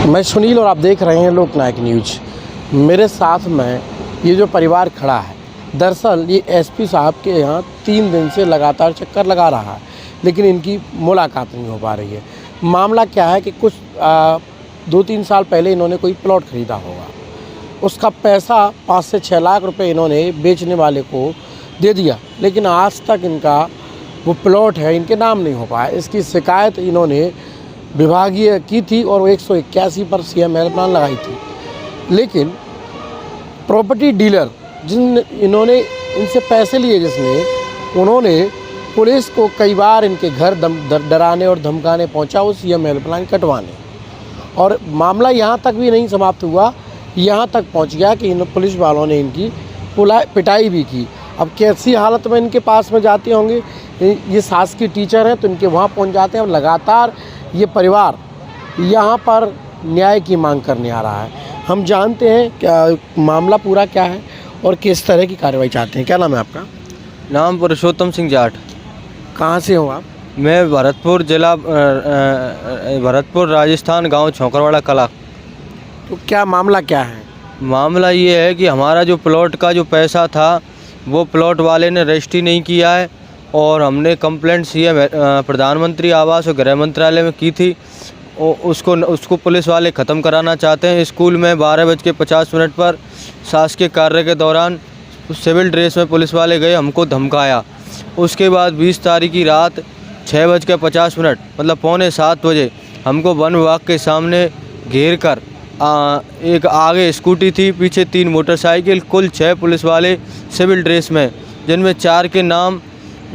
मैं सुनील और आप देख रहे हैं लोकनायक न्यूज। मेरे साथ में ये जो परिवार खड़ा है, दरअसल ये एसपी साहब के यहाँ 3 दिन से लगातार चक्कर लगा रहा है, लेकिन इनकी मुलाकात नहीं हो पा रही है। मामला क्या है कि कुछ 2-3 साल पहले इन्होंने कोई प्लॉट ख़रीदा होगा, उसका पैसा 5 से 6 लाख रुपए इन्होंने बेचने वाले को दे दिया, लेकिन आज तक इनका वो प्लॉट है इनके नाम नहीं हो पाया। इसकी शिकायत इन्होंने विभागीय की थी और 181 पर सीएम हेल्पलाइन लगाई थी, लेकिन प्रॉपर्टी डीलर इन्होंने इनसे पैसे लिए उन्होंने पुलिस को कई बार इनके घर डराने और धमकाने पहुंचा वो सीएम हेल्पलाइन कटवाने, और मामला यहाँ तक भी नहीं समाप्त हुआ, यहाँ तक पहुँच गया कि इन पुलिस वालों ने इनकी पिटाई भी की। अब कैसी हालत में इनके पास में जाते होंगे, ये सास की टीचर हैं तो इनके वहाँ पहुँच जाते हैं। और लगातार ये परिवार यहाँ पर न्याय की मांग करने आ रहा है। हम जानते हैं क्या मामला पूरा क्या है और किस तरह की कार्रवाई चाहते हैं। क्या नाम है आपका? नाम पुरुषोत्तम सिंह जाट। कहाँ से हो आप? मैं भरतपुर जिला भरतपुर राजस्थान, गांव छोकरवाड़ा कला। तो क्या मामला क्या है? मामला ये है कि हमारा जो प्लॉट का जो पैसा था वो प्लॉट वाले ने रजिस्ट्री नहीं किया है, और हमने कंप्लेंट सीएम प्रधानमंत्री आवास और गृह मंत्रालय में की थी। उसको पुलिस वाले ख़त्म कराना चाहते हैं। स्कूल में 12:50 पर शासकीय कार्य के दौरान सिविल ड्रेस में पुलिस वाले गए, हमको धमकाया। उसके बाद 20 तारीख की रात 6:50 मतलब 6:45 बजे हमको वन विभाग के सामने घेर कर एक आगे स्कूटी थी, पीछे 3 मोटरसाइकिल, कुल 6 पुलिस वाले सिविल ड्रेस में, जिनमें 4 के नाम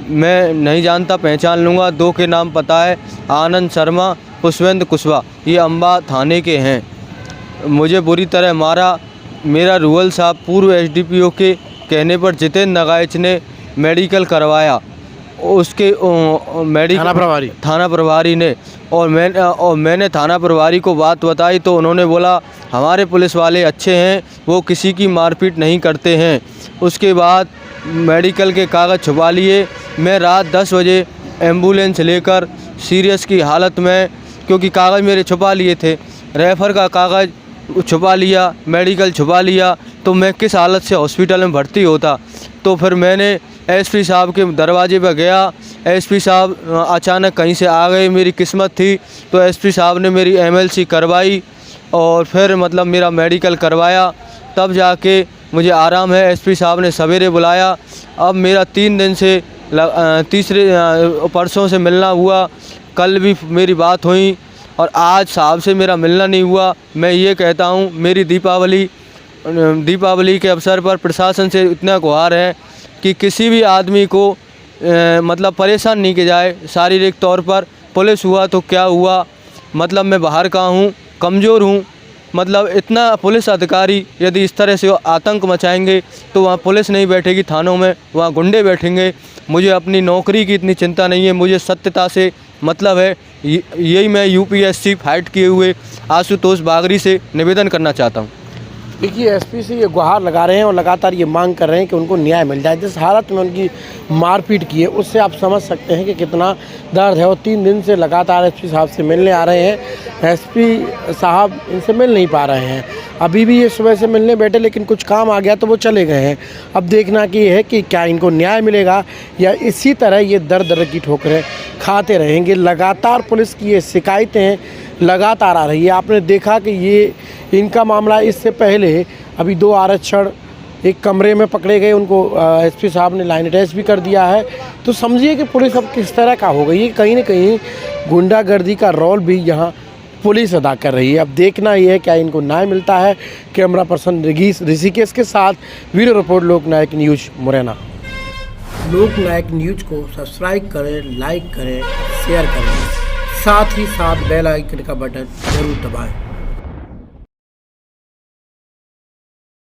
मैं नहीं जानता, पहचान लूँगा। 2 के नाम पता है, आनंद शर्मा, पुष्पेंद्र कुशवाहा, ये अम्बा थाने के हैं। मुझे बुरी तरह मारा। मेरा रूरल साहब पूर्व एसडीपीओ के कहने पर जितेंद्र नगाइच ने मेडिकल करवाया, उसके थाना प्रभारी ने, और मैंने थाना प्रभारी को बात बताई तो उन्होंने बोला हमारे पुलिस वाले अच्छे हैं, वो किसी की मारपीट नहीं करते हैं। उसके बाद मेडिकल के कागज़ छुपा लिए। मैं रात 10 बजे एम्बुलेंस लेकर सीरियस की हालत में, क्योंकि कागज़ मेरे छुपा लिए थे, रेफ़र का कागज़ छुपा लिया, मेडिकल छुपा लिया, तो मैं किस हालत से हॉस्पिटल में भर्ती होता। तो फिर मैंने एसपी साहब के दरवाजे पर गया। एसपी साहब अचानक कहीं से आ गए, मेरी किस्मत थी तो एसपी साहब ने मेरी एमएलसी करवाई और फिर मतलब मेरा मेडिकल करवाया, तब जाके मुझे आराम है। एसपी साहब ने सवेरे बुलाया। अब मेरा 3 दिन से परसों से मिलना हुआ, कल भी मेरी बात हुई और आज साहब से मेरा मिलना नहीं हुआ। मैं ये कहता हूँ, मेरी दीपावली के अवसर पर प्रशासन से इतना गुहार है कि किसी भी आदमी को मतलब परेशान नहीं किया जाए शारीरिक तौर पर। पुलिस हुआ तो क्या हुआ, मतलब मैं बाहर का हूँ, कमज़ोर हूँ, मतलब इतना पुलिस अधिकारी यदि इस तरह से आतंक मचाएंगे तो वहाँ पुलिस नहीं बैठेगी थानों में, वहाँ गुंडे बैठेंगे। मुझे अपनी नौकरी की इतनी चिंता नहीं है, मुझे सत्यता से मतलब है। यही मैं यूपीएससी फाइट किए हुए आशुतोष बागरी से निवेदन करना चाहता हूँ। देखिए, एसपी से ये गुहार लगा रहे हैं और लगातार ये मांग कर रहे हैं कि उनको न्याय मिल जाए। जिस हालत में उनकी मारपीट की है उससे आप समझ सकते हैं कि कितना दर्द है। और 3 दिन से लगातार एसपी साहब से मिलने आ रहे हैं, एसपी साहब इनसे मिल नहीं पा रहे हैं। अभी भी ये सुबह से मिलने बैठे, लेकिन कुछ काम आ गया तो वो चले गए हैं। अब देखना कि है कि क्या इनको न्याय मिलेगा या इसी तरह ये दर दर की ठोकरें खाते रहेंगे। लगातार पुलिस की ये शिकायतें लगातार आ रही है। आपने देखा कि ये इनका मामला, इससे पहले अभी 2 आरक्षण एक कमरे में पकड़े गए, उनको एसपी साहब ने लाइन अटैच भी कर दिया है। तो समझिए कि पुलिस अब किस तरह का हो गई है। कहीं ना कहीं गुंडागर्दी का रोल भी यहाँ पुलिस अदा कर रही है। अब देखना ये है क्या इनको न्याय मिलता है। कैमरा पर्सन ऋषिकेश के साथ वीडियो रिपोर्ट, लोकनायक न्यूज, मुरैना। लोकनायक न्यूज को सब्सक्राइब करें, लाइक करें, शेयर करें, साथ ही साथ बेल आइकन का बटन जरूर दबाएं।